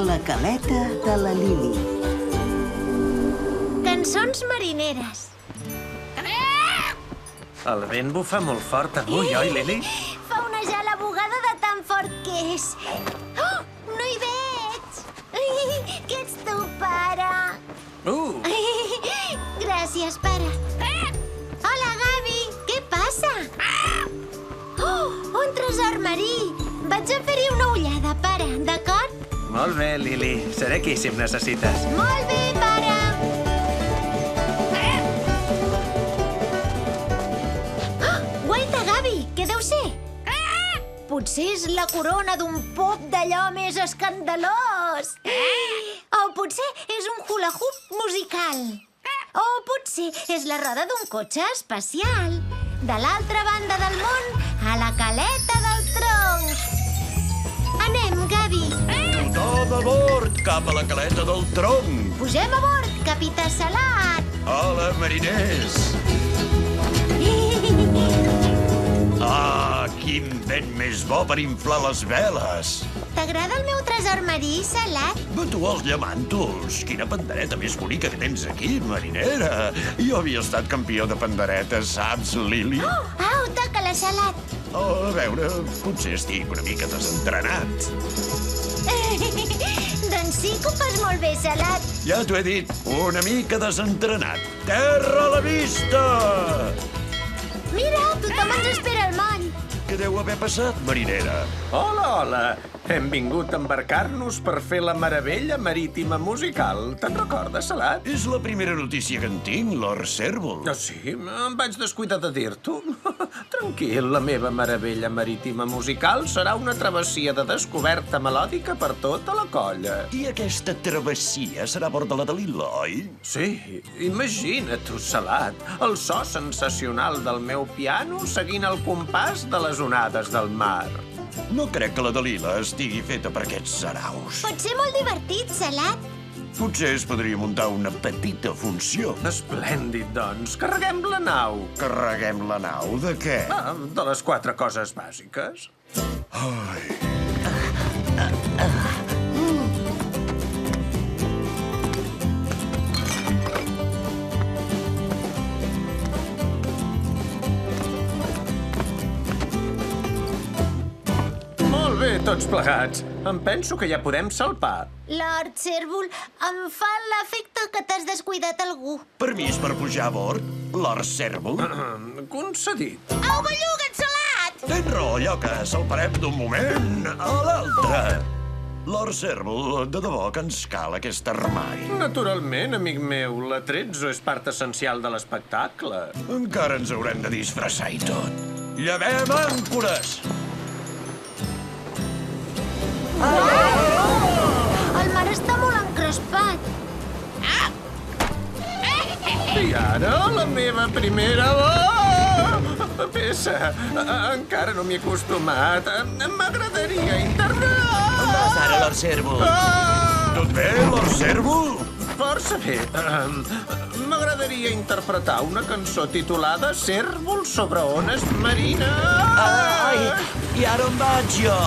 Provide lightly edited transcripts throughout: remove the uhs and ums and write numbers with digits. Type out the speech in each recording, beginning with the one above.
La caleta de la Lili. Cançons marineres. El vent bufa molt fort avui, oi, Lili? Fa una gela bugada de tan fort que és. Oh, no hi veig! Que ets tu, pare? Gràcies, pare. Hola, Gavi. Què passa? Oh, un tresor marí. Vaig a fer-hi una ullada, pare, d'acord? Molt bé, Lili. Seré aquí si em necessites. Molt bé, pare. Oh, guaita, Gavi, què deu ser? Potser és la corona d'un pop d'allò més escandalós. O potser és un hula hoop musical. O potser és la roda d'un cotxe espacial. De l'altra banda del món, a la caleta del tronc. Anem, Gavi. Tothom a bord, cap a la caleta del tronc. Pugem a bord, capità Salat. Hola, mariners. Ah, quin vent més bo per inflar les veles. T'agrada el meu tresor marí, Salat? Tu els llamantos. Quina pandereta més bonica que tens aquí, marinera. Jo havia estat campió de panderetes, saps, Lili? Au, toca-la, Salat. Oh, a veure, potser estic una mica desentrenat. Doncs sí que ho fas molt bé, Salat. Ja t'ho he dit, una mica desentrenat. Terra a la vista! Mira, tothom ens espera al moll. Què deu haver passat, marinera? Hola, hola. Hem vingut a embarcar-nos per fer la meravella marítima musical. Te'n recordes, Salat? És la primera notícia que en tinc, Lord Cérvol. Sí, em vaig descuidar de dir-t'ho. Tranquil, la meva meravella marítima musical serà una travessia de descoberta melòdica per tota la colla. I aquesta travessia serà a bord de la Dalila, oi? Sí, imagina't, Salat, el so sensacional del meu piano seguint el compàs de les onades del mar. No crec que la Dalila estigui feta per aquests saraus. Pot ser molt divertit, Salat. Potser es podria muntar una petita funció. Esplèndid, doncs. Carreguem la nau. Carreguem la nau de què? De les 4 coses bàsiques. Ai... Molt bé, tots plegats. Em penso que ja podem salpar. Lord Cérvol, em fa l'efecte que t'has descuidat algú. Permís per pujar a bord, Lord Cérvol? Concedit. Au, belluga't, Salat! Tens raó, allò que salparem d'un moment a l'altre. Lord Cérvol, de debò que ens cal aquest armari. Naturalment, amic meu, l'atrezzo és part essencial de l'espectacle. Encara ens haurem de disfressar i tot. Llevem àncores! El mar està molt encrespat. I ara, la meva primera peça. Encara no m'hi he acostumat. M'agradaria interpretar... On vas ara, Lord Cérvol? Tot bé, Lord Cérvol? Força bé. M'agradaria interpretar una cançó titulada Cérvol sobre ones marines. Ai, i ara on vaig jo?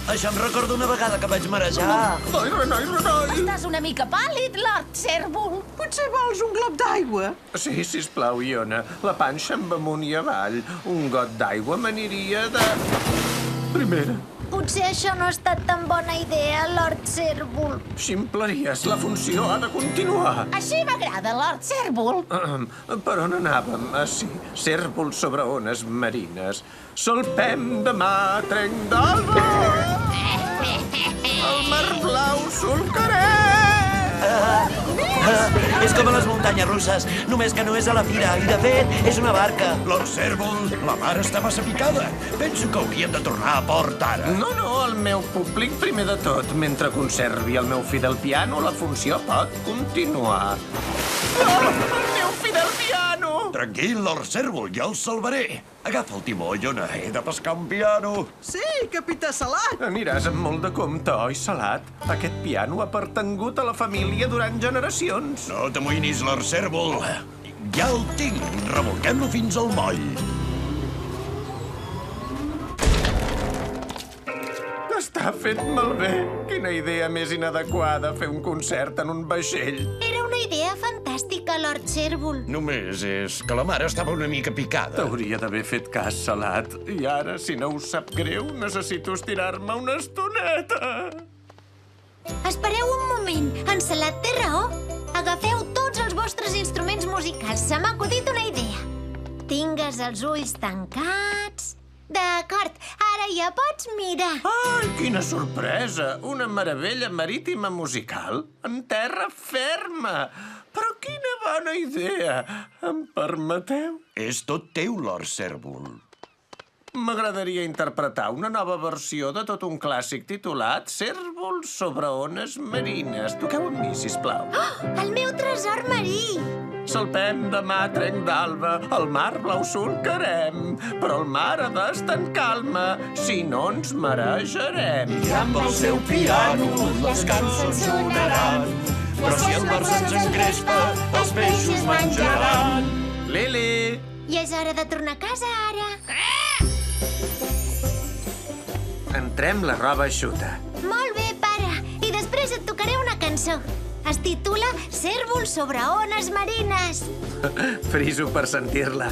Això em recorda una vegada que vaig marejar. Ai, renoi, renoi. Estàs una mica pàl·lid, Lord Cérvol. Potser vols un glob d'aigua? Sí, sisplau, Iona. La panxa amb amunt i avall. Un got d'aigua m'aniria de... Primera. Potser això no ha estat tan bona idea, Lord Cérvol. Ximpleries, la funció ha de continuar. Així m'agrada, Lord Cérvol. Per on anàvem? Sí, cèrvol sobre ones marines. Solpem demà, trenc d'alba. El mar blau solcaré. És com a les muntanyes russes, només que no és a la fira. I, de fet, és una barca. Lord Cérvol, la mar està massa picada. Penso que hauríem de tornar a port ara. No, el meu públic primer de tot. Mentre conservi el meu fidel piano, la funció pot continuar. El meu fidel piano! Tranquil, Lord Cèrvol, ja el salvaré. Agafa el timó, Iona, he de pescar un piano. Sí, capità Salat. Aniràs amb molt de compte, oi, Salat? Aquest piano ha pertangut a la família durant generacions. No t'amoïnis, Lord Cèrvol. Ja el tinc. Remolquem-lo fins al moll. Està fet malbé. Quina idea més inadequada, fer un concert en un vaixell. Era una idea fantàstica, Lord Cèrvol. Només és que la mare estava una mica picada. T'hauria d'haver fet cas, Salat. I ara, si no us sap greu, necessito estirar-me una estoneta. Espereu un moment. En Salat té raó. Agafeu tots els vostres instruments musicals. Se m'ha acudit una idea. Tingues els ulls tancats. D'acord, ara ja pots mirar. Ai, quina sorpresa! Una meravella marítima musical en terra ferma. Però quina bona idea! Em permeteu? És tot teu, Lord Cèrvol. M'agradaria interpretar una nova versió de tot un clàssic titulat Cèrvol sobre ones marines. Toqueu amb mi, sisplau. Oh, el meu tresor marí! Salpem demà trenc d'alba, el mar blau solcarem, però el mar ha d'estar en calma, si no ens marejarem. I amb el seu piano les cançons sonaran, però si el mar se'ns encrespa, els peixos menjaran. Lili! I és hora de tornar a casa, ara. Entrem la roba eixuta. Molt bé, pare. I després et tocaré una cançó. Es titula Cèrvol sobre ones marines. Friso per sentir-la.